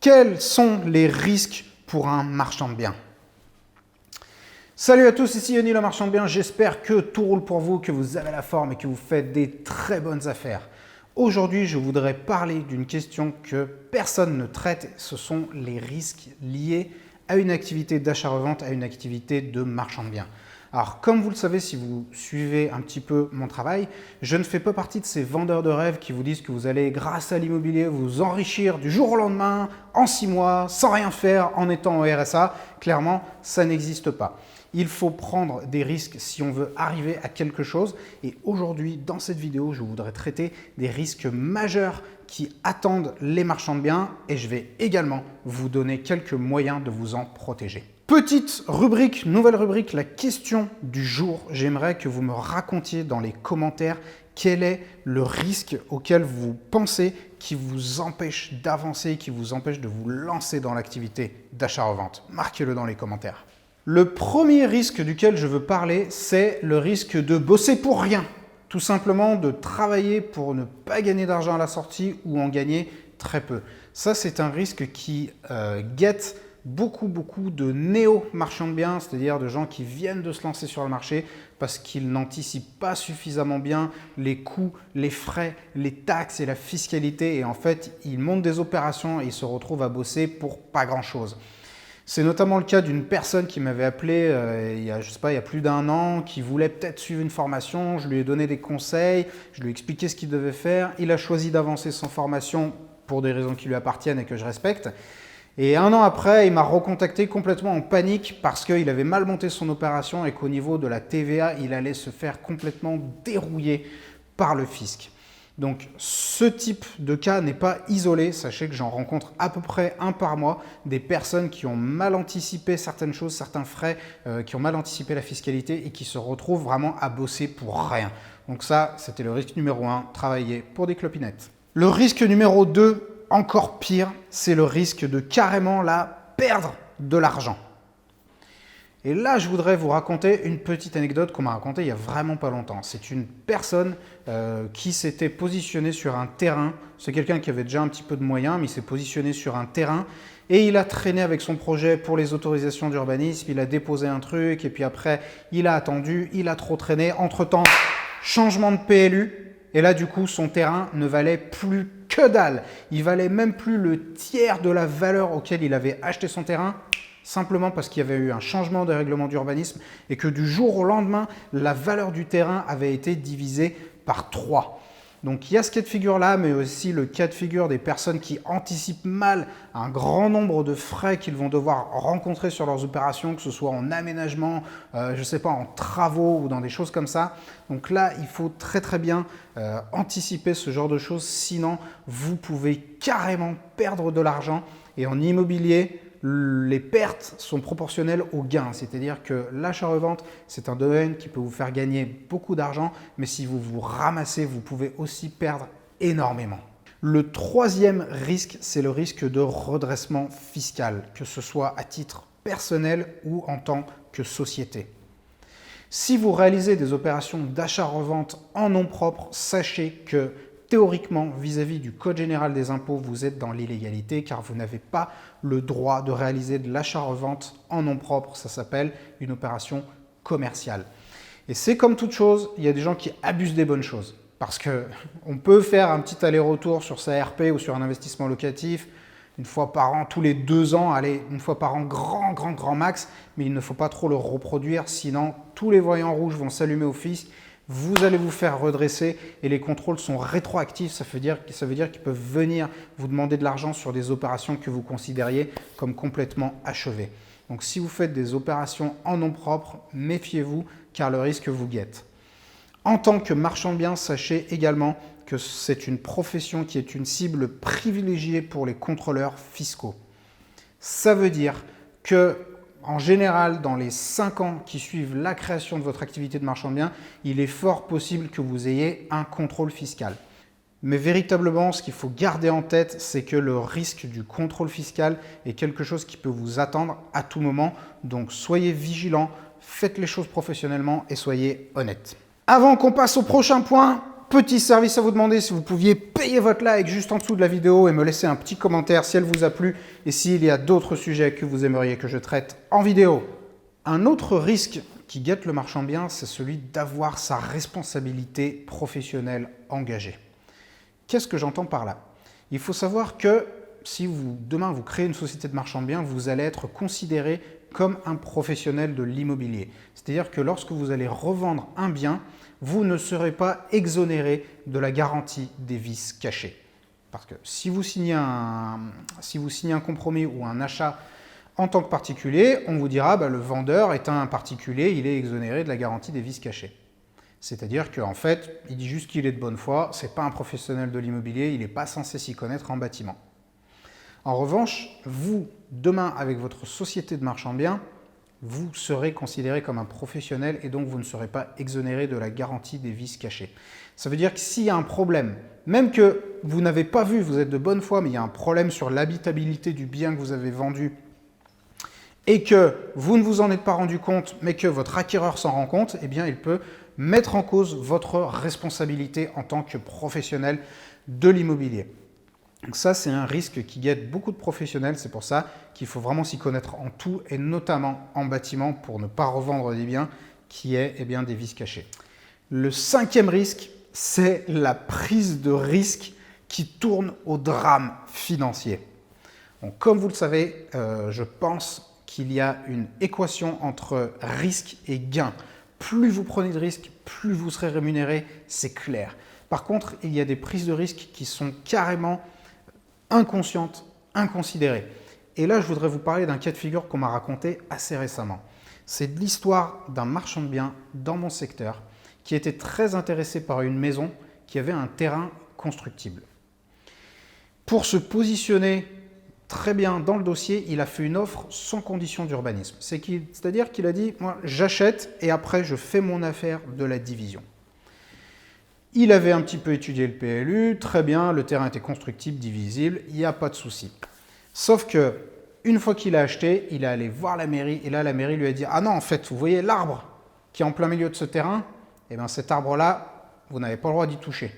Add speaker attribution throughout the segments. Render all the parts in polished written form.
Speaker 1: Quels sont les risques pour un marchand de biens? Salut à tous, ici Yoni le marchand de biens. J'espère que tout roule pour vous, que vous avez la forme et que vous faites des très bonnes affaires. Aujourd'hui, je voudrais parler d'une question que personne ne traite. Ce sont les risques liés à une activité d'achat-revente, à une activité de marchand de biens. Alors, comme vous le savez, si vous suivez un petit peu mon travail, je ne fais pas partie de ces vendeurs de rêves qui vous disent que vous allez, grâce à l'immobilier, vous enrichir du jour au lendemain, en 6 mois, sans rien faire, en étant au RSA. Clairement, ça n'existe pas. Il faut prendre des risques si on veut arriver à quelque chose. Et aujourd'hui, dans cette vidéo, je voudrais traiter des risques majeurs qui attendent les marchands de biens et je vais également vous donner quelques moyens de vous en protéger. Petite rubrique, nouvelle rubrique, la question du jour. J'aimerais que vous me racontiez dans les commentaires quel est le risque auquel vous pensez qui vous empêche d'avancer, qui vous empêche de vous lancer dans l'activité d'achat-revente. Marquez-le dans les commentaires. Le premier risque duquel je veux parler, c'est le risque de bosser pour rien. Tout simplement de travailler pour ne pas gagner d'argent à la sortie ou en gagner très peu. Ça, c'est un risque qui guette beaucoup de néo-marchands de biens, c'est-à-dire de gens qui viennent de se lancer sur le marché parce qu'ils n'anticipent pas suffisamment bien les coûts, les frais, les taxes et la fiscalité. Et en fait, ils montent des opérations et ils se retrouvent à bosser pour pas grand-chose. C'est notamment le cas d'une personne qui m'avait appelé il y a plus d'un an, qui voulait peut-être suivre une formation. Je lui ai donné des conseils, je lui ai expliqué ce qu'il devait faire. Il a choisi d'avancer sans formation pour des raisons qui lui appartiennent et que je respecte. Et un an après, il m'a recontacté complètement en panique parce qu'il avait mal monté son opération et qu'au niveau de la TVA, il allait se faire complètement dérouiller par le fisc. Donc, ce type de cas n'est pas isolé. Sachez que j'en rencontre à peu près un par mois, des personnes qui ont mal anticipé certaines choses, certains frais, qui ont mal anticipé la fiscalité et qui se retrouvent vraiment à bosser pour rien. Donc ça, c'était le risque numéro 1, travailler pour des clopinettes. Le risque numéro 2, encore pire, c'est le risque de carrément perdre de l'argent. Et là, je voudrais vous raconter une petite anecdote qu'on m'a racontée il n'y a vraiment pas longtemps. C'est une personne qui s'était positionnée sur un terrain. C'est quelqu'un qui avait déjà un petit peu de moyens, mais il s'est positionné sur un terrain et il a traîné avec son projet pour les autorisations d'urbanisme. Il a déposé un truc et puis après, il a attendu, il a trop traîné. Entre-temps, changement de PLU. Et là, du coup, son terrain ne valait plus que dalle. Il valait même plus le tiers de la valeur auquel il avait acheté son terrain, simplement parce qu'il y avait eu un changement de règlement d'urbanisme et que du jour au lendemain, la valeur du terrain avait été divisée par 3. Donc il y a ce cas de figure-là, mais aussi le cas de figure des personnes qui anticipent mal un grand nombre de frais qu'ils vont devoir rencontrer sur leurs opérations, que ce soit en aménagement, je ne sais pas, en travaux ou dans des choses comme ça. Donc là, il faut très bien anticiper ce genre de choses, sinon vous pouvez carrément perdre de l'argent. Et en immobilier, les pertes sont proportionnelles aux gains, c'est-à-dire que l'achat-revente, c'est un domaine qui peut vous faire gagner beaucoup d'argent, mais si vous vous ramassez, vous pouvez aussi perdre énormément. Le troisième risque, c'est le risque de redressement fiscal, que ce soit à titre personnel ou en tant que société. Si vous réalisez des opérations d'achat-revente en nom propre, sachez que théoriquement, vis-à-vis du Code général des impôts, vous êtes dans l'illégalité car vous n'avez pas le droit de réaliser de l'achat-revente en nom propre. Ça s'appelle une opération commerciale. Et c'est comme toute chose, il y a des gens qui abusent des bonnes choses. Parce qu'on peut faire un petit aller-retour sur sa RP ou sur un investissement locatif une fois par an, tous les 2 ans, allez, une fois par an, grand max, mais il ne faut pas trop le reproduire, sinon tous les voyants rouges vont s'allumer au fisc. Vous allez vous faire redresser et les contrôles sont rétroactifs. Ça veut dire qu'ils peuvent venir vous demander de l'argent sur des opérations que vous considériez comme complètement achevées. Donc, si vous faites des opérations en nom propre, méfiez-vous car le risque vous guette. En tant que marchand de biens, sachez également que c'est une profession qui est une cible privilégiée pour les contrôleurs fiscaux. Ça veut dire que en général, dans les 5 ans qui suivent la création de votre activité de marchand de biens, il est fort possible que vous ayez un contrôle fiscal. Mais véritablement, ce qu'il faut garder en tête, c'est que le risque du contrôle fiscal est quelque chose qui peut vous attendre à tout moment. Donc, soyez vigilants, faites les choses professionnellement et soyez honnêtes. Avant qu'on passe au prochain point, petit service à vous demander, si vous pouviez payer votre like juste en dessous de la vidéo et me laisser un petit commentaire si elle vous a plu et s'il y a d'autres sujets que vous aimeriez que je traite en vidéo. Un autre risque qui guette le marchand de biens, c'est celui d'avoir sa responsabilité professionnelle engagée. Qu'est-ce que j'entends par là? Il faut savoir que si demain vous créez une société de marchand de biens, vous allez être considéré comme un professionnel de l'immobilier. C'est-à-dire que lorsque vous allez revendre un bien, vous ne serez pas exonéré de la garantie des vices cachés. Parce que si vous signez un compromis ou un achat en tant que particulier, on vous dira le vendeur étant un particulier, il est exonéré de la garantie des vices cachés. C'est-à-dire qu'en fait, il dit juste qu'il est de bonne foi, ce n'est pas un professionnel de l'immobilier, il n'est pas censé s'y connaître en bâtiment. En revanche, vous, demain, avec votre société de marchand de biens, vous serez considéré comme un professionnel et donc vous ne serez pas exonéré de la garantie des vices cachés. Ça veut dire que s'il y a un problème, même que vous n'avez pas vu, vous êtes de bonne foi, mais il y a un problème sur l'habitabilité du bien que vous avez vendu et que vous ne vous en êtes pas rendu compte, mais que votre acquéreur s'en rend compte, eh bien, il peut mettre en cause votre responsabilité en tant que professionnel de l'immobilier. Donc ça, c'est un risque qui guette beaucoup de professionnels. C'est pour ça qu'il faut vraiment s'y connaître en tout et notamment en bâtiment pour ne pas revendre des biens qui est des vices cachés. Le cinquième risque, c'est la prise de risque qui tourne au drame financier. Donc, comme vous le savez, je pense qu'il y a une équation entre risque et gain. Plus vous prenez de risques, plus vous serez rémunéré, c'est clair. Par contre, il y a des prises de risque qui sont carrément inconscientes, inconsidérées. Et là, je voudrais vous parler d'un cas de figure qu'on m'a raconté assez récemment. C'est de l'histoire d'un marchand de biens dans mon secteur qui était très intéressé par une maison qui avait un terrain constructible. Pour se positionner très bien dans le dossier, il a fait une offre sans condition d'urbanisme. C'est-à-dire qu'il a dit, moi j'achète et après je fais mon affaire de la division. Il avait un petit peu étudié le PLU, très bien, le terrain était constructible, divisible, il n'y a pas de souci. Sauf que une fois qu'il a acheté, il est allé voir la mairie et là la mairie lui a dit « Ah non, en fait, vous voyez l'arbre qui est en plein milieu de ce terrain, eh bien cet arbre-là, vous n'avez pas le droit d'y toucher. »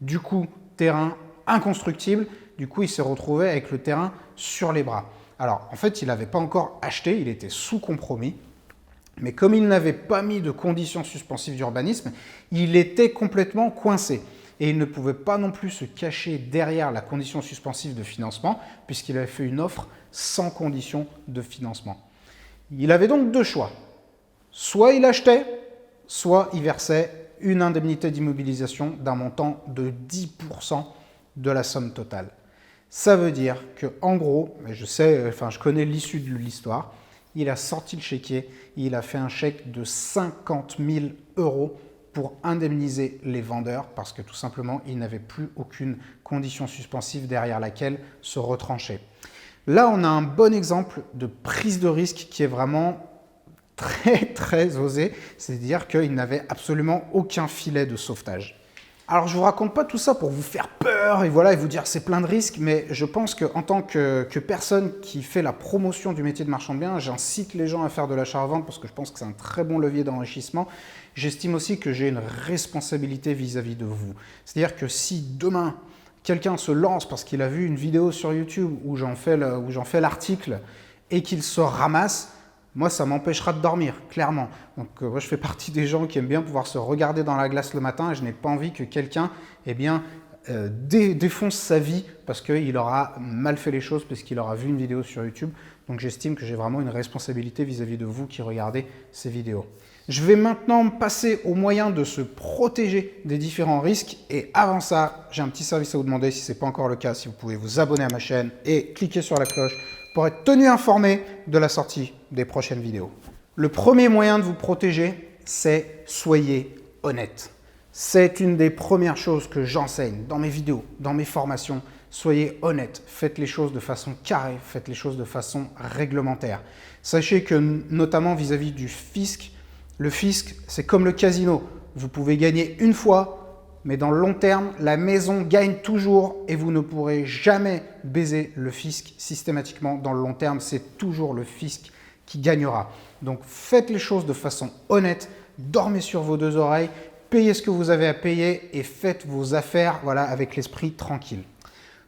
Speaker 1: Du coup, terrain inconstructible, du coup il s'est retrouvé avec le terrain sur les bras. Alors en fait, il n'avait pas encore acheté, il était sous compromis. Mais comme il n'avait pas mis de conditions suspensives d'urbanisme, il était complètement coincé. Et il ne pouvait pas non plus se cacher derrière la condition suspensive de financement, puisqu'il avait fait une offre sans condition de financement. Il avait donc deux choix. Soit il achetait, soit il versait une indemnité d'immobilisation d'un montant de 10% de la somme totale. Ça veut dire qu'en gros, je connais l'issue de l'histoire, il a sorti le chéquier, il a fait un chèque de 50 000 € pour indemniser les vendeurs parce que tout simplement, il n'avait plus aucune condition suspensive derrière laquelle se retrancher. Là, on a un bon exemple de prise de risque qui est vraiment très osé, c'est-à-dire qu'il n'avait absolument aucun filet de sauvetage. Alors, je ne vous raconte pas tout ça pour vous faire peur et vous dire c'est plein de risques, mais je pense qu'en tant que personne qui fait la promotion du métier de marchand de biens, j'incite les gens à faire de l'achat-revente parce que je pense que c'est un très bon levier d'enrichissement. J'estime aussi que j'ai une responsabilité vis-à-vis de vous. C'est-à-dire que si demain, quelqu'un se lance parce qu'il a vu une vidéo sur YouTube où j'en fais l'article et qu'il se ramasse, moi, ça m'empêchera de dormir, clairement. Donc, moi, je fais partie des gens qui aiment bien pouvoir se regarder dans la glace le matin et je n'ai pas envie que quelqu'un défonce sa vie parce qu'il aura mal fait les choses, parce qu'il aura vu une vidéo sur YouTube. Donc, j'estime que j'ai vraiment une responsabilité vis-à-vis de vous qui regardez ces vidéos. Je vais maintenant passer aux moyens de se protéger des différents risques. Et avant ça, j'ai un petit service à vous demander. Si ce n'est pas encore le cas, si vous pouvez vous abonner à ma chaîne et cliquer sur la cloche pour être tenu informé de la sortie des prochaines vidéos. Le premier moyen de vous protéger, c'est soyez honnête. C'est une des premières choses que j'enseigne dans mes vidéos, dans mes formations. Soyez honnête, faites les choses de façon carrée, faites les choses de façon réglementaire. Sachez que notamment vis-à-vis du fisc, le fisc, c'est comme le casino. Vous pouvez gagner une fois, mais dans le long terme, la maison gagne toujours et vous ne pourrez jamais baiser le fisc systématiquement. Dans le long terme, c'est toujours le fisc qui gagnera. Donc, faites les choses de façon honnête, dormez sur vos deux oreilles payez ce que vous avez à payer et faites vos affaires voilà, avec l'esprit tranquille.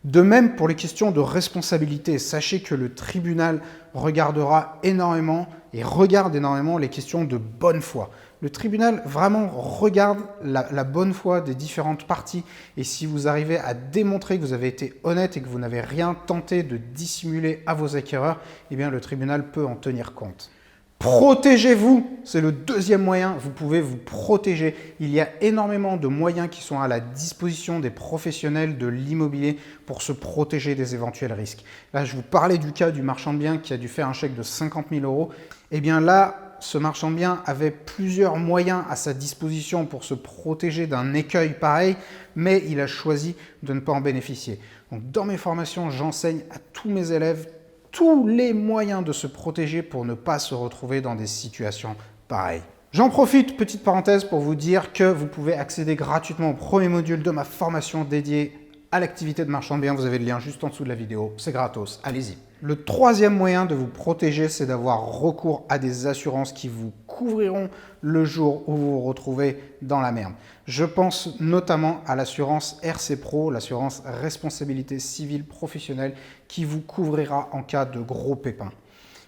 Speaker 1: De même, pour les questions de responsabilité, sachez que le tribunal regardera énormément et regarde énormément les questions de bonne foi. Le tribunal vraiment regarde la bonne foi des différentes parties et si vous arrivez à démontrer que vous avez été honnête et que vous n'avez rien tenté de dissimuler à vos acquéreurs, eh bien le tribunal peut en tenir compte. Protégez-vous, c'est le deuxième moyen, vous pouvez vous protéger. Il y a énormément de moyens qui sont à la disposition des professionnels de l'immobilier pour se protéger des éventuels risques. Là, je vous parlais du cas du marchand de biens qui a dû faire un chèque de 50 000 €. Eh bien là, ce marchand de biens avait plusieurs moyens à sa disposition pour se protéger d'un écueil pareil, mais il a choisi de ne pas en bénéficier. Donc, dans mes formations, j'enseigne à tous mes élèves tous les moyens de se protéger pour ne pas se retrouver dans des situations pareilles. J'en profite, petite parenthèse, pour vous dire que vous pouvez accéder gratuitement au premier module de ma formation dédiée à l'activité de marchand de biens. Vous avez le lien juste en dessous de la vidéo, c'est gratos, allez-y. Le troisième moyen de vous protéger, c'est d'avoir recours à des assurances qui vous couvriront le jour où vous vous retrouvez dans la merde. Je pense notamment à l'assurance RC Pro, l'assurance responsabilité civile professionnelle, qui vous couvrira en cas de gros pépins.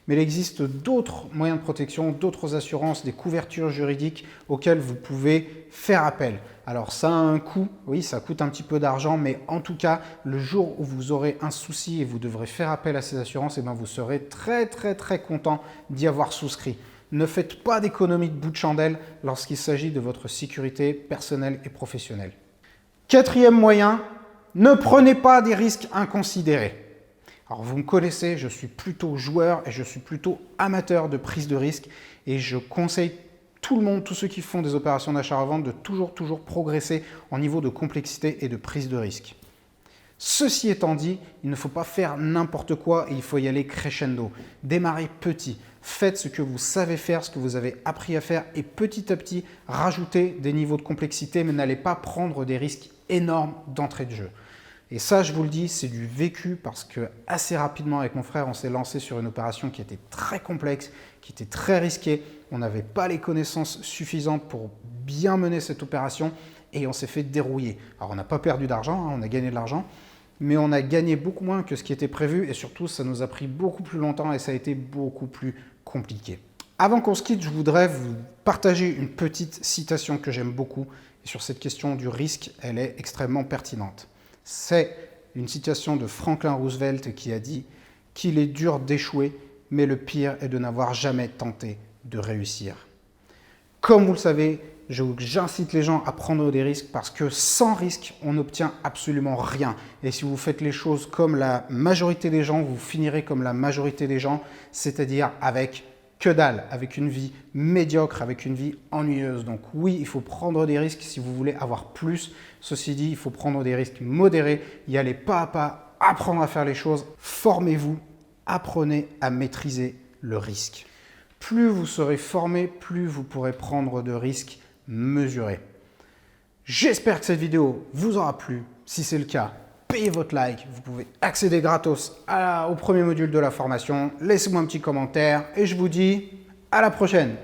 Speaker 1: Mais il existe d'autres moyens de protection, d'autres assurances, des couvertures juridiques auxquelles vous pouvez faire appel. Alors ça a un coût, oui, ça coûte un petit peu d'argent, mais en tout cas, le jour où vous aurez un souci et vous devrez faire appel à ces assurances, eh bien, vous serez très content d'y avoir souscrit. Ne faites pas d'économie de bout de chandelle lorsqu'il s'agit de votre sécurité personnelle et professionnelle. Quatrième moyen, ne prenez pas des risques inconsidérés. Alors vous me connaissez, je suis plutôt joueur et je suis plutôt amateur de prise de risque et je conseille tout le monde, tous ceux qui font des opérations d'achat-revente, de toujours progresser en niveau de complexité et de prise de risque. Ceci étant dit, il ne faut pas faire n'importe quoi et il faut y aller crescendo. Démarrez petit, faites ce que vous savez faire, ce que vous avez appris à faire et petit à petit, rajoutez des niveaux de complexité mais n'allez pas prendre des risques énormes d'entrée de jeu. Et ça, je vous le dis, c'est du vécu parce que assez rapidement avec mon frère, on s'est lancé sur une opération qui était très complexe, qui était très risquée. On n'avait pas les connaissances suffisantes pour bien mener cette opération et on s'est fait dérouiller. Alors, on n'a pas perdu d'argent, on a gagné de l'argent, mais on a gagné beaucoup moins que ce qui était prévu et surtout, ça nous a pris beaucoup plus longtemps et ça a été beaucoup plus compliqué. Avant qu'on se quitte, je voudrais vous partager une petite citation que j'aime beaucoup. Et sur cette question du risque, elle est extrêmement pertinente. C'est une citation de Franklin Roosevelt qui a dit qu'il est dur d'échouer, mais le pire est de n'avoir jamais tenté de réussir. Comme vous le savez, j'incite les gens à prendre des risques parce que sans risque, on n'obtient absolument rien. Et si vous faites les choses comme la majorité des gens, vous finirez comme la majorité des gens, c'est-à-dire avec que dalle, avec une vie médiocre, avec une vie ennuyeuse. Donc oui, il faut prendre des risques si vous voulez avoir plus. Ceci dit, il faut prendre des risques modérés, y aller pas à pas, apprendre à faire les choses, formez-vous, apprenez à maîtriser le risque. Plus vous serez formé, plus vous pourrez prendre de risques mesurés. J'espère que cette vidéo vous aura plu. Si c'est le cas, payez votre like. Vous pouvez accéder gratos au premier module de la formation. Laissez-moi un petit commentaire et je vous dis à la prochaine.